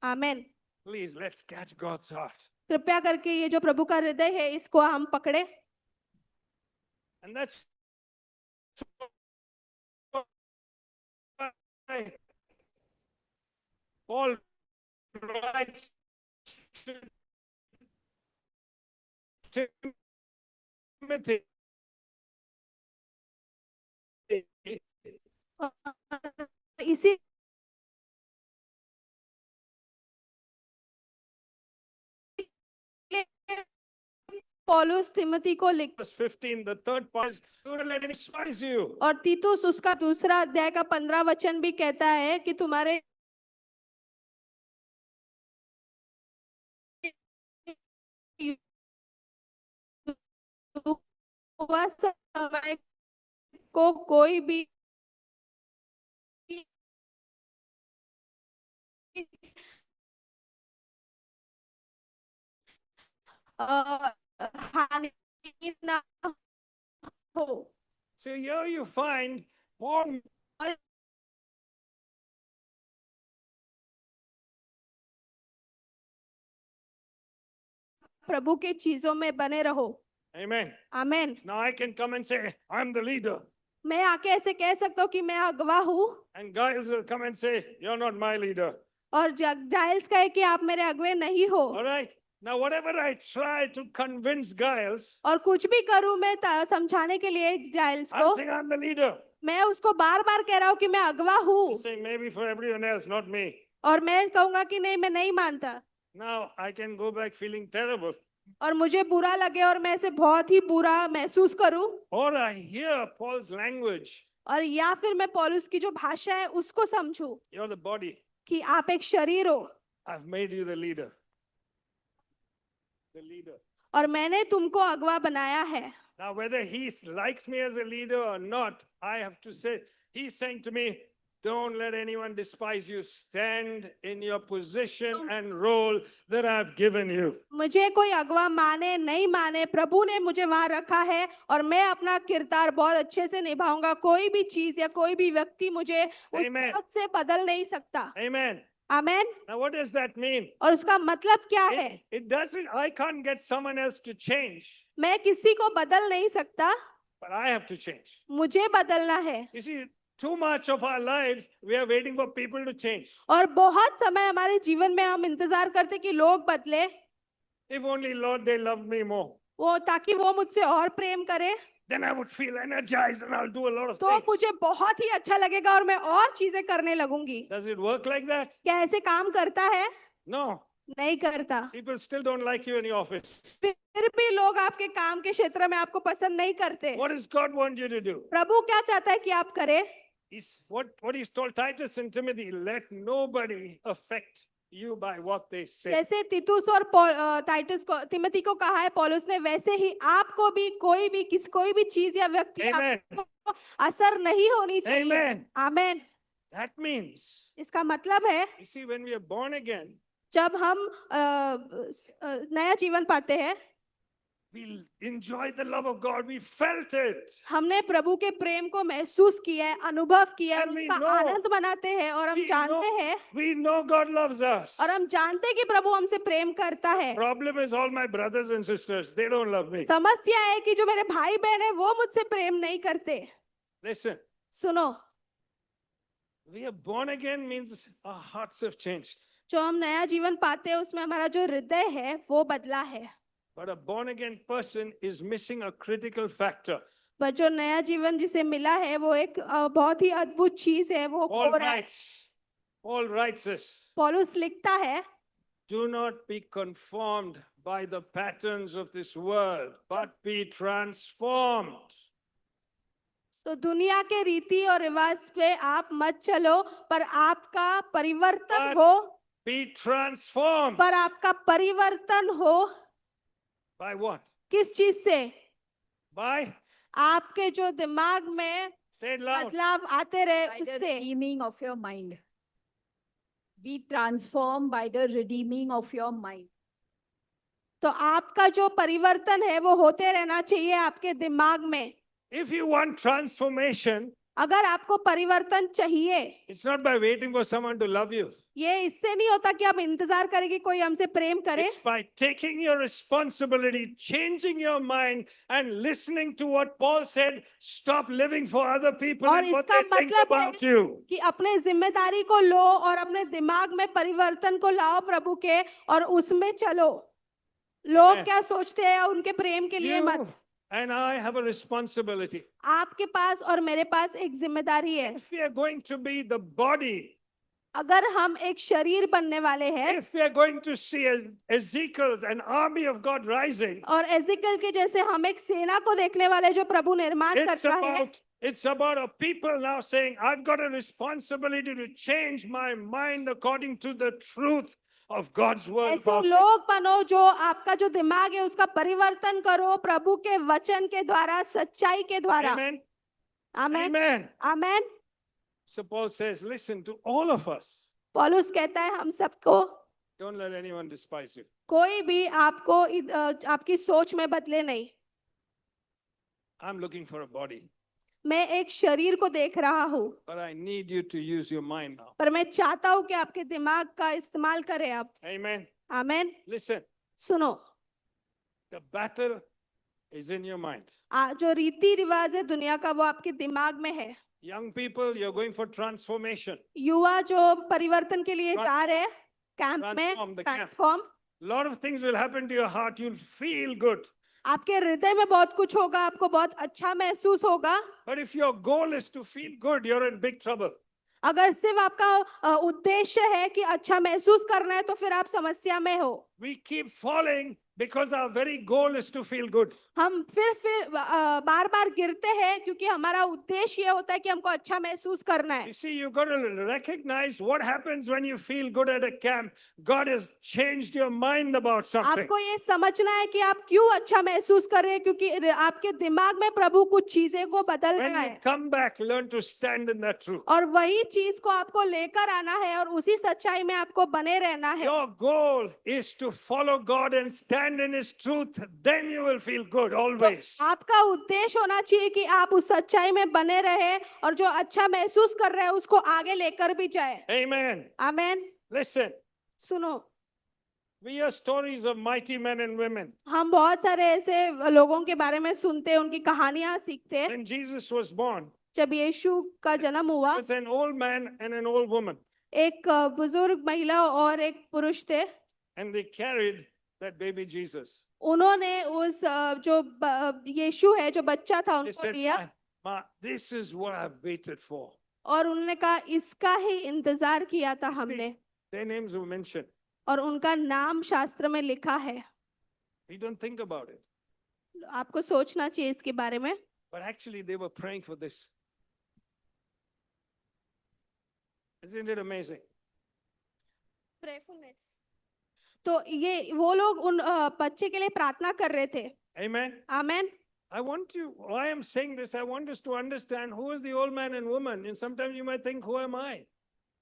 amen. Please, let's catch God's heart. कृपया करके ये जो प्रभु का हृदय है इसको हम पकड़े। And that's why Paul writes to Timothy. इसी पौलुस तिमोथी को लिख, Verse 15, the third part is, don't let him despise you. और तीतुस उसका दूसरा अध्याय का 15 वचन भी कहता है कि तुम्हारे युवा समय को कोई भी हानि ना हो। So here you find Paul और प्रभु के चीजों में बने रहो। Amen. Amen. Now I can come and say, I'm the leader. मैं आके ऐसे कह सकता हूँ कि मैं अगवा हूँ, And guys will come and say, you're not my leader. और जाइल्स कहे कि आप मेरे अगवे नहीं हो। All right. Now, whatever I try to convince Giles, और कुछ भी करूँ मैं समझाने के लिए जाइल्स I'm को, saying I'm the leader. मैं उसको बार बार कह रहा हूँ कि मैं अगवा हूँ, He's saying maybe for everyone else, not me. और मैं कहूंगा कि नहीं, मैं नहीं मानता। Now I can go back feeling terrible. और मुझे बुरा लगे और मैं इसे बहुत ही बुरा महसूस करूं, or I hear Paul's language, और या फिर मैं पौलुस की जो भाषा है उसको समझूं you're the body, कि आप एक शरीर हो I've made you the leader. The leader. और मैंने तुमको अगवा बनाया है। Now, whether he likes me as a leader or not, I have to say, he's saying to me, don't let anyone despise you. Stand in your position and role that I've given you. मुझे कोई अगवा माने नहीं माने, प्रभु ने मुझे वहां रखा है और मैं अपना किरदार बहुत अच्छे से निभाऊंगा। कोई भी चीज या कोई भी व्यक्ति मुझे उस Amen. पद से बदल नहीं सकता। Amen. Amen. Now, what does that mean? और उसका मतलब क्या है? It doesn't, I can't get someone else to change, मैं किसी को बदल नहीं सकता, but I have to change. मुझे बदलना है। You see, too much of our lives, we are waiting for people to change. और बहुत समय हमारे जीवन में हम इंतजार करते कि लोग बदले, If only, Lord, they love me more. वो ताकि वो मुझसे और प्रेम करे, Then I would feel energized and I'll do a lot of तो things. मुझे बहुत ही अच्छा लगेगा और मैं और चीजें करने लगूंगी। Does it work like that? क्या ऐसे काम करता है? No. नहीं करता। People still don't like you in your office. फिर भी लोग आपके काम के क्षेत्र में आपको पसंद नहीं करते। What does God want you to do? प्रभु क्या चाहता है कि आप करें? What he's told Titus and Timothy, let nobody affect you by what they say. जैसे तीतुस और टाइटस को, तिमोथी को कहा है पौलुस ने, वैसे ही आपको भी कोई भी चीज या व्यक्ति Amen. आपको असर नहीं होनी चाहिए। Amen. आमेन। That means, इसका मतलब है you see, when we are born again, जब हम नया जीवन पाते हैं, we enjoy the love of God. We felt it. हमने प्रभु के प्रेम को महसूस किया है, अनुभव किया है, And we उसका know- आनंद मनाते हैं और हम We जानते know- हैं We know God loves us. और हम जानते हैं कि प्रभु हमसे प्रेम करता है। Problem is all my brothers and sisters, they don't love me. समस्या है कि जो मेरे भाई बहन है वो मुझसे प्रेम नहीं करते। Listen, सुनो, we are born again means our hearts have changed. जो हम नया जीवन पाते हैं उसमें हमारा जो हृदय है वो बदला है। But a born again person is missing a critical factor. पर जो नया जीवन जिसे मिला है वो एक बहुत ही अद्भुत चीज है, वो Paul खो रहा है। writes, Paul writes this, पौलुस लिखता है, do not be conformed by the patterns of this world, but be transformed. तो दुनिया के रीति और रिवाज पे आप मत चलो, पर आपका परिवर्तन हो, Be transformed. पर आपका परिवर्तन हो। By what? किस चीज से? By, आपके जो दिमाग में say it loud. बदलाव आते रहे By the उससे। redeeming of your mind. Be transformed by the redeeming of your mind. तो आपका जो परिवर्तन है वो होते रहना चाहिए आपके दिमाग में। If you want transformation, अगर आपको परिवर्तन चाहिए, it's not by waiting for someone to love you. ये इससे नहीं होता कि आप इंतजार करें कि कोई हमसे प्रेम करे। It's by taking your responsibility, changing your mind, and listening to what Paul said. Stop living for other people और and what इसका they think मतलब है about you. कि अपने जिम्मेदारी को लो और अपने दिमाग में परिवर्तन को लाओ प्रभु के, और उसमें चलो। लोग Amen. क्या सोचते हैं उनके प्रेम के लिए You मत। and I have a responsibility. आपके पास और मेरे पास एक जिम्मेदारी है। If we are going to be the body, अगर हम एक शरीर बनने वाले हैं, if we are going to see Ezekiel, an army of God rising, और एजिकल के जैसे हम एक सेना को देखने वाले जो प्रभु निर्माण it's करता है, about a people now saying, I've got a responsibility to change my mind according to the truth of God's word. ऐसे about me. लोग बनो जो आपका जो दिमाग है उसका परिवर्तन करो प्रभु के वचन के द्वारा, सच्चाई के द्वारा। Amen. Amen, Amen. Amen. So Paul says, listen to all of us. पौलुस कहता है हम सबको, Don't let anyone despise you. कोई भी आपको आपकी सोच में बदले नहीं। I'm looking for a body, मैं एक शरीर को देख रहा हूँ, but I need you to use your mind now. पर मैं चाहता हूँ कि आपके दिमाग का इस्तेमाल करें आप। Amen. आमेन। Listen, सुनो, the battle is in your mind. जो रीति रिवाज है दुनिया का वो आपके दिमाग में है। Young people, you're going for transformation. युवा जो परिवर्तन के लिए जा रहे हैं कैंप में, Transform the camp. Transform. A lot of things will happen to your heart. You'll feel good. आपके हृदय में बहुत कुछ होगा, आपको बहुत अच्छा महसूस होगा। But if your goal is to feel good, you're in big trouble. अगर सिर्फ आपका उद्देश्य है कि अच्छा महसूस करना है तो फिर आप समस्या में हो। We keep falling because our very goal is to feel good. हम फिर बार बार गिरते हैं क्योंकि हमारा उद्देश्य ये होता है कि हमको अच्छा महसूस करना है. You see, you got to recognize what happens when you feel good at a camp. God has changed your mind about something. आपको ये समझना है कि आप क्यों अच्छा महसूस कर रहे हैं, क्योंकि आपके दिमाग में प्रभु कुछ चीजें को बदल When रहा you है. come back, learn to stand in that truth. और वही चीज को आपको लेकर आना है और उसी सच्चाई में आपको बने रहना है. Your goal is to follow God and stand in His truth. Then you will feel good always. आपका उद्देश्य होना चाहिए कि आप उस सच्चाई में बने रहे और जो अच्छा महसूस कर रहे हैं उसको आगे लेकर भी जाए. Amen. आमेन. Listen, सुनो, we hear stories of mighty men and women. हम बहुत सारे ऐसे लोगों के बारे में सुनते हैं, उनकी कहानियां सीखते हैं. When Jesus was born, जब यीशु का जन्म हुआ, there was an old man and an old woman, एक बुजुर्ग महिला और एक पुरुष थे. and they carried that baby Jesus. उन्होंने उस जो यीशु है, जो बच्चा था, They उनको said, लिया Ma, this is what I've waited for. और उन्होंने कहा इसका ही इंतजार किया था You see, हमने. Their names were mentioned. और उनका नाम शास्त्र में लिखा है. We don't think about it. आपको सोचना चाहिए इसके बारे में. But actually, they were praying for this. Isn't it amazing? तो ये वो लोग उन बच्चे के लिए प्रार्थना कर रहे थे. Amen. Amen. I want you, why I'm saying this, I want us to understand who is the old man and woman. And sometimes you might think, who am I?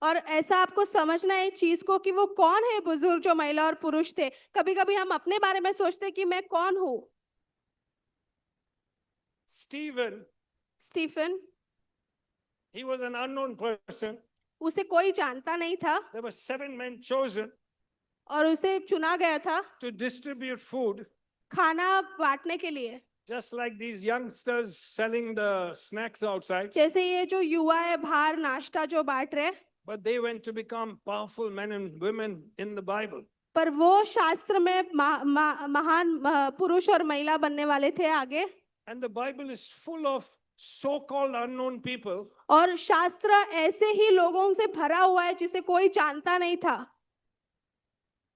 और ऐसा आपको समझना है चीज को कि वो कौन है बुजुर्ग जो महिला और पुरुष थे. कभी कभी हम अपने बारे में सोचते हैं कि मैं कौन हूँ. Stephen, He was an unknown person. उसे कोई जानता नहीं था There were 7 men chosen और उसे चुना गया था to distribute food, खाना बांटने के लिए. just like these youngsters selling the snacks outside. जैसे ये जो युवा है बाहर नाश्ता जो बांट रहे, But they went to become powerful men and women in the Bible. पर वो शास्त्र में महान पुरुष और महिला बनने वाले थे आगे. And the Bible is full of so-called unknown people और शास्त्र ऐसे ही लोगों से भरा हुआ है जिसे कोई जानता नहीं था,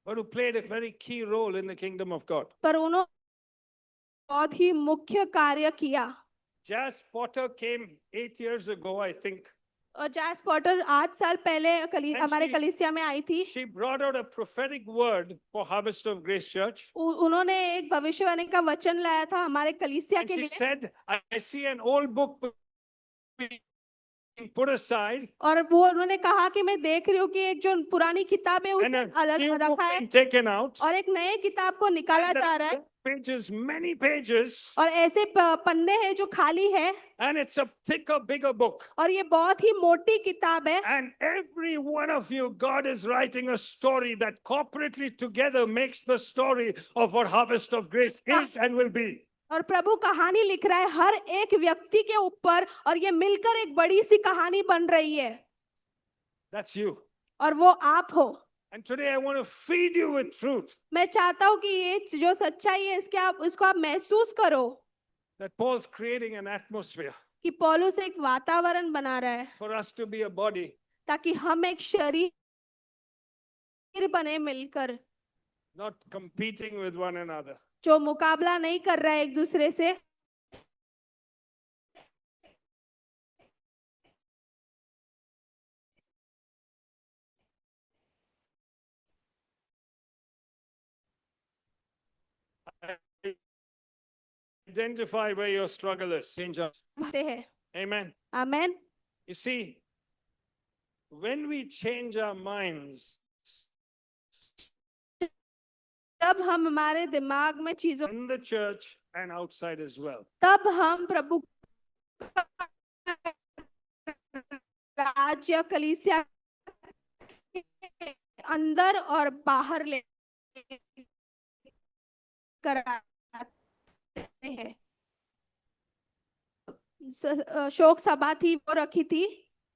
but who played a very key role in the kingdom of God. पर उन्होंने बहुत ही मुख्य कार्य किया. Jas Potter came 8 years ago, I think. और जैस पॉटर 8 साल पहले हमारे कलीसिया में आई थी. She brought out a prophetic word for Harvest of Grace Church. उन्होंने एक भविष्यवाणी का वचन लाया था हमारे कलीसिया And के she लिए. said, I see an old book being put aside और वो उन्होंने कहा कि मैं देख रही हूँ कि एक जो पुरानी किताब है and उसे a अलग new book रखा है being taken out. और एक नए किताब को निकाला जा रहा है. Pages, many pages, और ऐसे पन्ने हैं जो खाली है and it's a thicker, bigger book. और ये बहुत ही मोटी किताब है. And every one of you, God is writing a story that corporately together makes the story of what Harvest of Grace is and will be. और प्रभु कहानी लिख रहा है हर एक व्यक्ति के ऊपर और ये मिलकर एक बड़ी सी कहानी बन रही है. That's you. और वो आप हो. And today I want to feed you with truth मैं चाहता हूँ कि ये जो सच्चाई है उसको आप महसूस करो that Paul's creating an atmosphere कि पौलुस एक वातावरण बना रहा है for us to be a body, ताकि हम एक शरीर बने मिलकर, not competing with one another. जो मुकाबला नहीं कर रहा है एक दूसरे से. Identify where your struggle is. Change us. Amen. Amen. You see, when we change our minds जब हम हमारे दिमाग में चीजों in the church and outside as well, तब हम प्रभु राज्य कलीसिया के अंदर और बाहर ले कर आते हैं. शोक सभा थी वो रखी थी.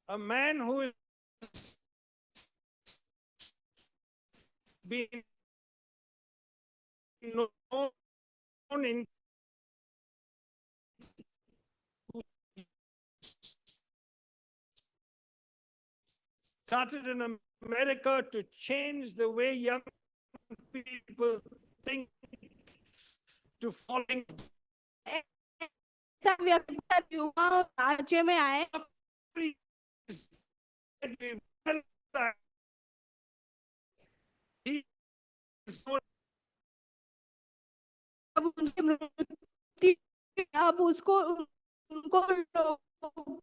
a man who is being known in started in America to change the way young people think to falling. ऐसा व्यक्ति युवा राज्य में आए He is so अब उनकी मृत्यु अब उसको उनको लोग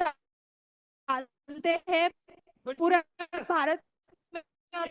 जानते हैं पूरे भारत में और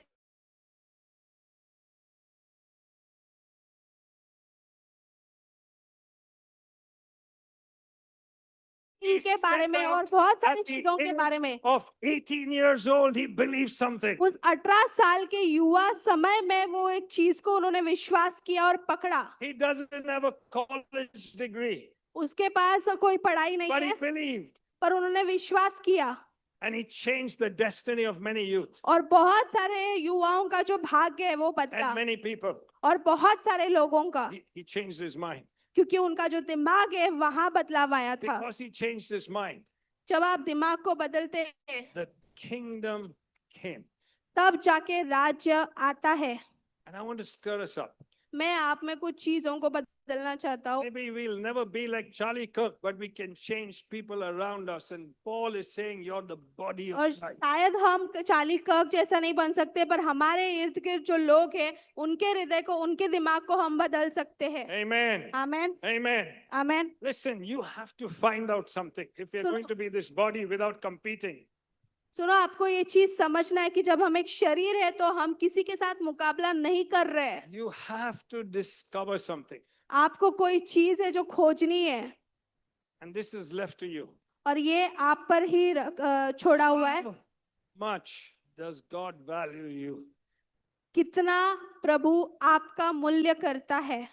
के बारे में और बहुत सारी at the चीजों के बारे age में of 18 years old, he believed something. उस 18 साल के युवा समय में वो एक चीज को उन्होंने विश्वास किया और पकड़ा। He doesn't have a college degree, उसके पास कोई पढ़ाई नहीं but he है believed. पर उन्होंने विश्वास किया And he changed the destiny of many youth और बहुत सारे युवाओं का जो भाग्य है वो बदला and many people. और बहुत सारे लोगों का He changed his mind. क्योंकि उनका जो दिमाग है वहां बदलाव आया था। Because he changed his mind, जब आप दिमाग को बदलते हैं the kingdom came. तब जाके राज्य आता है। And I want to stir us up. मैं आप में कुछ चीजों को बदलना चाहता हूँ। Maybe we'll never be like Charlie Kirk, but we can change people around us. And Paul is saying, you're the body of और Christ. शायद हम चार्ली कर्क जैसा नहीं बन सकते पर हमारे इर्द गिर्द जो लोग हैं उनके हृदय को उनके दिमाग को हम बदल सकते हैं। Amen. Amen Amen. Amen. Listen, you have to find out something if you're So- going to be this body without competing. सुनो आपको ये चीज समझना है कि जब हम एक शरीर है तो हम किसी के साथ मुकाबला नहीं कर रहे हैं। You have to discover something. आपको कोई चीज है जो खोजनी है And this is left to you. और ये आप पर ही छोड़ा हुआ है। How much does God value you? कितना प्रभु आपका मूल्य करता है।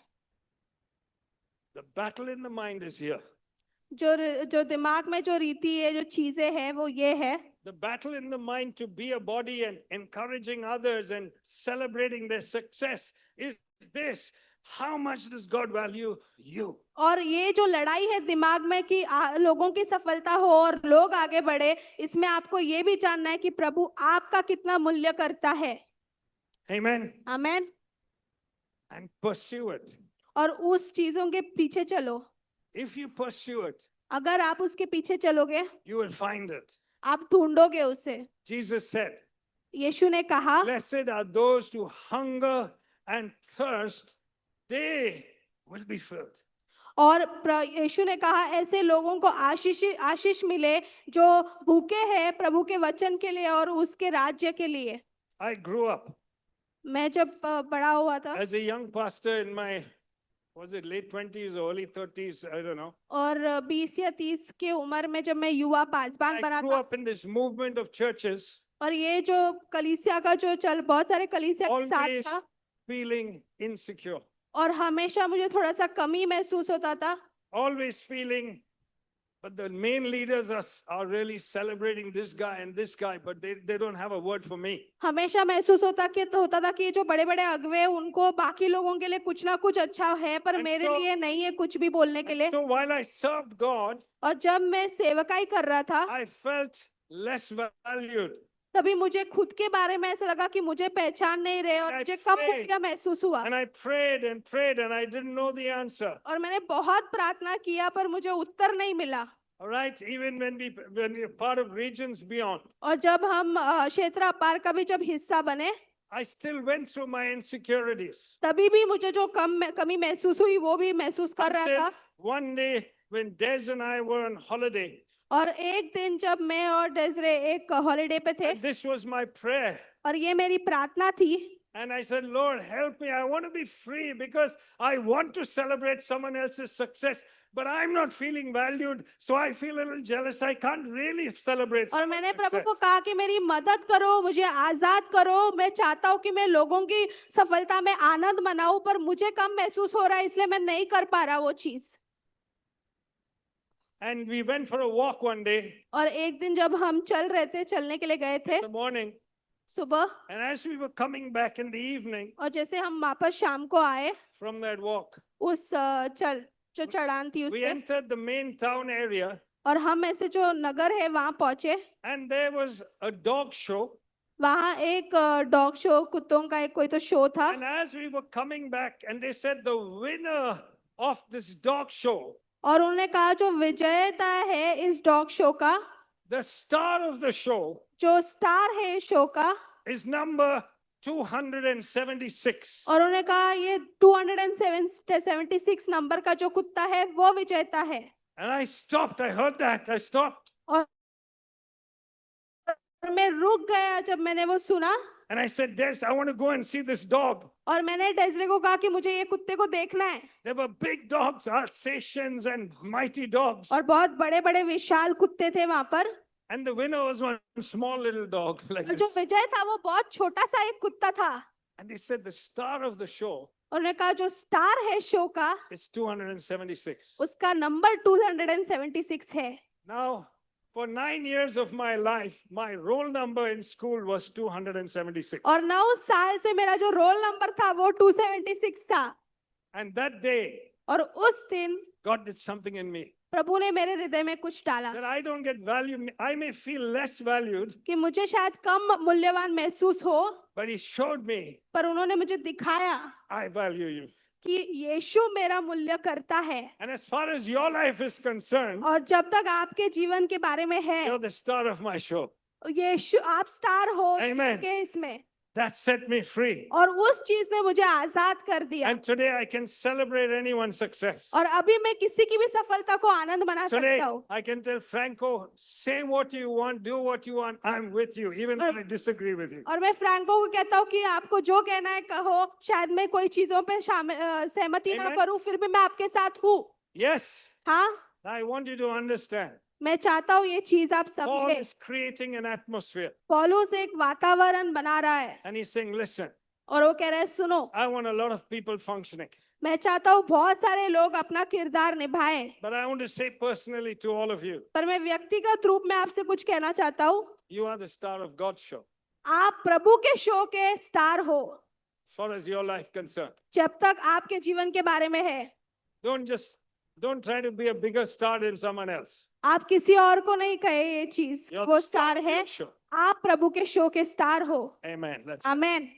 The battle in the mind is here. जो दिमाग में जो रीति है जो चीजें हैं वो ये है। The battle in the mind to be a body and encouraging others and celebrating their success is this. How much does God value you? और ये जो लड़ाई है दिमाग में कि लोगों की सफलता हो और लोग आगे बढ़े, इसमें आपको ये भी जानना है कि प्रभु आपका कितना मूल्य करता है। Amen. Amen. And pursue it. और उस चीजों के पीछे चलो। If you pursue it, अगर आप उसके पीछे चलोगे you will find it. आप ढूंढोगे उसे। Jesus said, यीशु ने कहा blessed are those who hunger and thirst, they will be filled. और यीशु ने कहा ऐसे लोगों को आशीष मिले जो भूखे हैं प्रभु के वचन के लिए और उसके राज्य के लिए। I grew up मैं जब बड़ा हुआ था as a young pastor in my, was it late 20s or early 30s? I don't know. और 20 या 30 के उम्र में जब मैं युवा पासबान I बना grew था up in this movement of churches, और ये जो कलीसिया का जो बहुत सारे कलीसिया के साथ always था feeling insecure, और हमेशा मुझे थोड़ा सा कमी महसूस होता था। always feeling, but the main leaders are really celebrating this guy and this guy, but they don't have a word for me. हमेशा महसूस होता था कि ये जो बड़े बड़े अगुवे हैं, उनको बाकी लोगों के लिए कुछ ना कुछ अच्छा है पर And मेरे so- लिए नहीं है कुछ भी बोलने के लिए। So while I served God, और जब मैं सेवकाई कर रहा था I felt less valued. तभी मुझे खुद के बारे में ऐसा लगा कि मुझे पहचान नहीं रहे और I मुझे कम prayed. मूल्य महसूस हुआ। And I prayed and prayed and I didn't know the answer. और मैंने बहुत प्रार्थना किया पर मुझे उत्तर नहीं मिला। All right, even when we're part of Regions Beyond, और जब हम क्षेत्र अपार का भी जब हिस्सा बने I still went through my insecurities. तभी भी मुझे जो कमी महसूस हुई वो भी महसूस कर रहा Until था। one day when Des and I were on holiday, और एक दिन जब मैं और डेजरे एक हॉलिडे पे थे and this was my prayer. और ये मेरी प्रार्थना थी And I said, Lord, help me. I want to be free because I want to celebrate someone else's success, but I'm not feeling valued. So I feel a little jealous. I can't really celebrate और someone's मैंने प्रभु success. को कहा कि मेरी मदद करो, मुझे आजाद करो। मैं चाहता हूँ कि मैं लोगों की सफलता में आनंद मनाऊं पर मुझे कम महसूस हो रहा है इसलिए मैं नहीं कर पा रहा वो चीज। And we went for a walk one day और एक दिन जब हम चल रहे थे चलने के लिए गए थे in the morning. सुबह And as we were coming back in the evening और जैसे हम वापस शाम को आए from that walk, उस जो चढ़ान थी we उससे entered the main town area और हम ऐसे जो नगर है वहां पहुंचे and there was a dog show. वहाँ एक डॉग शो, कुत्तों का एक कोई तो शो था। And as we were coming back, and they said the winner of this dog show, और उन्होंने कहा जो विजेता है इस डॉग शो का, the star of the show जो स्टार है इस शो का, is number 276. और उन्होंने कहा ये 276 नंबर का जो कुत्ता है वो विजेता है। And I stopped. I heard that. I stopped. और मैं रुक गया जब मैंने वो सुना, And I said, Des, I want to go and see this dog. और मैंने डेजरे को कहा कि मुझे ये कुत्ते को देखना है। There were big dogs, Alsatians and mighty dogs. और बहुत बड़े बड़े विशाल कुत्ते थे वहां पर, And the winner was one small little dog like और जो this. विजय था वो बहुत छोटा सा एक कुत्ता था। And they said the star of the show उन्होंने कहा जो स्टार है शो का is 276. उसका नंबर 276 है। Now, for 9 years of my life, my roll number in school was 276. और 9 साल से मेरा जो रोल नंबर था वो 276 था। And that day, और उस दिन God did something in me प्रभु ने मेरे हृदय में कुछ डाला that I don't get value. I may feel less valued, कि मुझे शायद कम मूल्यवान महसूस हो, but He showed me पर उन्होंने मुझे दिखाया I value you. कि यीशु मेरा मूल्य करता है। And as far as your life is concerned, और जब तक आपके जीवन के बारे में है, you're the star of my show. यीशु आप स्टार हो Amen. के इसमें, That set me free. और उस चीज ने मुझे आजाद कर दिया। And today I can celebrate anyone's success. और अभी मैं किसी की भी सफलता को आनंद मना Today सकता हूँ। I can tell Franco, say what you want, do what you want. I'm with you, even if I disagree with you. और मैं फ्रैंको को कहता हूँ कि आपको जो कहना है कहो, शायद मैं कोई चीजों पे सहमति ना Amen. करूँ, फिर भी मैं आपके साथ हूँ। Yes, हाँ, I want you to understand. मैं चाहता हूँ ये चीज आप Paul समझे। is creating an atmosphere. पौलुस एक वातावरण बना रहा है, And he's saying, listen, और वो कह रहा है सुनो, I want a lot of people functioning. मैं चाहता हूँ बहुत सारे लोग अपना किरदार निभाएं, But I want to say personally to all of you, पर मैं व्यक्तिगत रूप में आपसे कुछ कहना चाहता हूँ। you are the star of God's show, आप प्रभु के शो के स्टार हो, as far as your life concerned. जब तक आपके जीवन के बारे में है। Don't try to be a bigger star than someone else. आप किसी और को नहीं कहे ये चीज You're वो the star स्टार of है, your show. आप प्रभु के शो के स्टार हो। Amen. Let's amen.